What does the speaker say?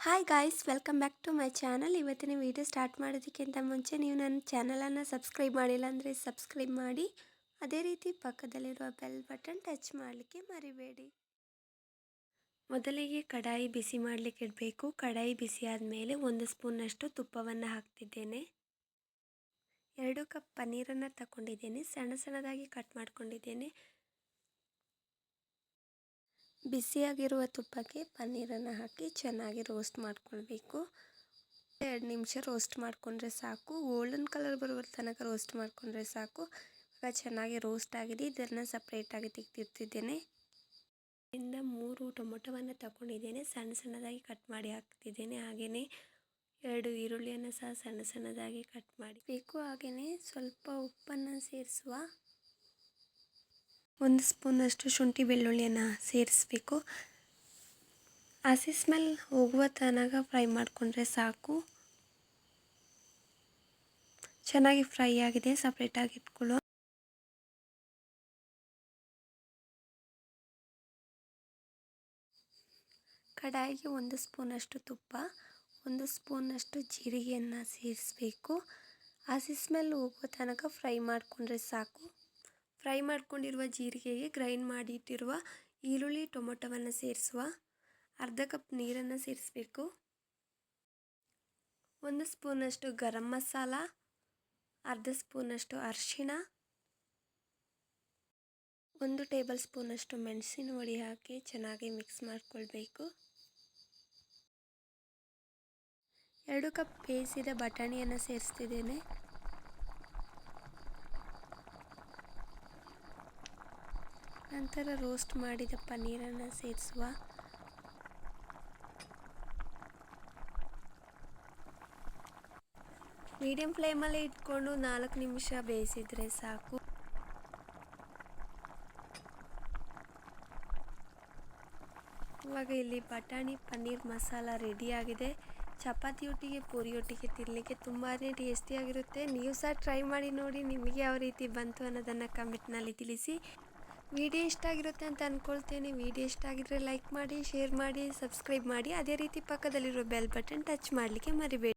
Hi guys, welcome back to my channel. ಇವತ್ತಿನ video start ಮಾಡೋದಕ್ಕಿಂತ ಮುಂಚೆ ನೀವು ನನ್ನ ಚಾನಲನ್ನು ಸಬ್ಸ್ಕ್ರೈಬ್ ಮಾಡಿಲ್ಲ ಅಂದರೆ ಸಬ್ಸ್ಕ್ರೈಬ್ ಮಾಡಿ. ಅದೇ ರೀತಿ ಪಕ್ಕದಲ್ಲಿರುವ ಬೆಲ್ ಬಟನ್ ಟಚ್ ಮಾಡಲಿಕ್ಕೆ ಮರಿಬೇಡಿ. ಮೊದಲಿಗೆ ಕಡಾಯಿ ಬಿಸಿ ಮಾಡಲಿಕ್ಕೆ ಇಡಬೇಕು. ಕಡಾಯಿ ಬಿಸಿ ಆದಮೇಲೆ 1 ಸ್ಪೂನಷ್ಟು ತುಪ್ಪವನ್ನು ಹಾಕ್ತಿದ್ದೇನೆ. 2 ಕಪ್ ಪನ್ನೀರನ್ನು ತಗೊಂಡಿದ್ದೇನೆ, ಸಣ್ಣದಾಗಿ ಕಟ್ ಮಾಡ್ಕೊಂಡಿದ್ದೇನೆ. ಬಿಸಿಯಾಗಿರುವ ತುಪ್ಪಕ್ಕೆ ಪನ್ನೀರನ್ನು ಹಾಕಿ ಚೆನ್ನಾಗಿ ರೋಸ್ಟ್ ಮಾಡ್ಕೊಳ್ಬೇಕು. 2 ನಿಮಿಷ ರೋಸ್ಟ್ ಮಾಡಿಕೊಂಡ್ರೆ ಸಾಕು. ಗೋಲ್ಡನ್ ಕಲರ್ ಬರುವ ತನಕ ರೋಸ್ಟ್ ಮಾಡಿಕೊಂಡ್ರೆ ಸಾಕು. ಇವಾಗ ಚೆನ್ನಾಗಿ ರೋಸ್ಟ್ ಆಗಿದೆ. ಇದನ್ನು ಸಪ್ರೇಟಾಗಿ ತೆಗೆದಿರ್ತಿದ್ದೇನೆ. ಇಂದ 3 ಟೊಮೊಟೊವನ್ನು ತಗೊಂಡಿದ್ದೇನೆ, ಸಣ್ಣದಾಗಿ ಕಟ್ ಮಾಡಿ ಹಾಕ್ತಿದ್ದೇನೆ. ಹಾಗೆಯೇ 2 ಈರುಳ್ಳಿಯನ್ನು ಸಹ ಸಣ್ಣದಾಗಿ ಕಟ್ ಮಾಡಿ ಬೇಕು. ಹಾಗೆಯೇ ಸ್ವಲ್ಪ ಉಪ್ಪನ್ನು ಸೇರಿಸುವ. 1 ಸ್ಪೂನಷ್ಟು ಶುಂಠಿ ಬೆಳ್ಳುಳ್ಳಿಯನ್ನು ಸೇರಿಸಬೇಕು. ಹಸಿ ಸ್ಮೆಲ್ ಹೋಗುವ ತನಕ ಫ್ರೈ ಮಾಡಿಕೊಂಡ್ರೆ ಸಾಕು. ಚೆನ್ನಾಗಿ ಫ್ರೈ ಆಗಿದೆ, ಸಪ್ರೇಟಾಗಿ ಇಟ್ಕೊಳ್ಳೋ. ಕಡಾಯಿಗೆ 1 ಸ್ಪೂನಷ್ಟು ತುಪ್ಪ, 1 ಸ್ಪೂನಷ್ಟು ಜೀರಿಗೆಯನ್ನು ಸೇರಿಸಬೇಕು. ಹಸಿ ಸ್ಮೆಲ್ ಹೋಗುವ ತನಕ ಫ್ರೈ ಮಾಡಿಕೊಂಡ್ರೆ ಸಾಕು. ಫ್ರೈ ಮಾಡ್ಕೊಂಡಿರುವ ಜೀರಿಗೆಗೆ ಗ್ರೈಂಡ್ ಮಾಡಿಟ್ಟಿರುವ ಈರುಳ್ಳಿ ಟೊಮೊಟೊವನ್ನು ಸೇರಿಸುವ. ಅರ್ಧ ಕಪ್ ನೀರನ್ನು ಸೇರಿಸಬೇಕು. 1 ಸ್ಪೂನಷ್ಟು ಗರಂ ಮಸಾಲ, ಅರ್ಧ ಸ್ಪೂನಷ್ಟು ಅರಿಶಿಣ, 1 ಟೇಬಲ್ ಸ್ಪೂನಷ್ಟು ಮೆಣಸಿನ ಹುಡಿ ಹಾಕಿ ಚೆನ್ನಾಗಿ ಮಿಕ್ಸ್ ಮಾಡಿಕೊಳ್ಬೇಕು. 2 ಕಪ್ ಬೇಯಿಸಿದ ಬಟಾಣಿಯನ್ನು ಸೇರಿಸ್ತಿದ್ದೇನೆ. ನಂತರ ರೋಸ್ಟ್ ಮಾಡಿದ ಪನ್ನೀರನ್ನು ಸೇರಿಸುವ. ಮೀಡಿಯಂ ಫ್ಲೇಮಲ್ಲಿ ಇಟ್ಕೊಂಡು 4 ನಿಮಿಷ ಬೇಯಿಸಿದರೆ ಸಾಕು. ಇವಾಗ ಇಲ್ಲಿ ಬಟಾಣಿ ಪನ್ನೀರ್ ಮಸಾಲ ರೆಡಿಯಾಗಿದೆ. ಚಪಾತಿಯೊಟ್ಟಿಗೆ ಪೂರಿಯೊಟ್ಟಿಗೆ ತಿನ್ನಲಿಕ್ಕೆ ತುಂಬಾ ಟೇಸ್ಟಿಯಾಗಿರುತ್ತೆ. ನೀವು ಸಹ ಟ್ರೈ ಮಾಡಿ ನೋಡಿ. ನಿಮಗೆ ಯಾವ ರೀತಿ ಬಂತು ಅನ್ನೋದನ್ನು ಕಮೆಂಟ್ನಲ್ಲಿ ತಿಳಿಸಿ. ವಿಡಿಯೋ ಇಷ್ಟ ಆಗಿರುತ್ತೆ ಅಂತ ಅಂದ್ಕೊಳ್ತೇನೆ. ವಿಡಿಯೋ ಇಷ್ಟ ಆಗಿದ್ರೆ ಲೈಕ್ ಮಾಡಿ, ಶೇರ್ ಮಾಡಿ, ಸಬ್ಸ್ಕ್ರೈಬ್ ಮಾಡಿ. ಅದೇ ರೀತಿ ಪಕ್ಕದಲ್ಲಿರೋ ಬೆಲ್ ಬಟನ್ ಟಚ್ ಮಾಡಲಿಕ್ಕೆ ಮರಿಬೇಡಿ.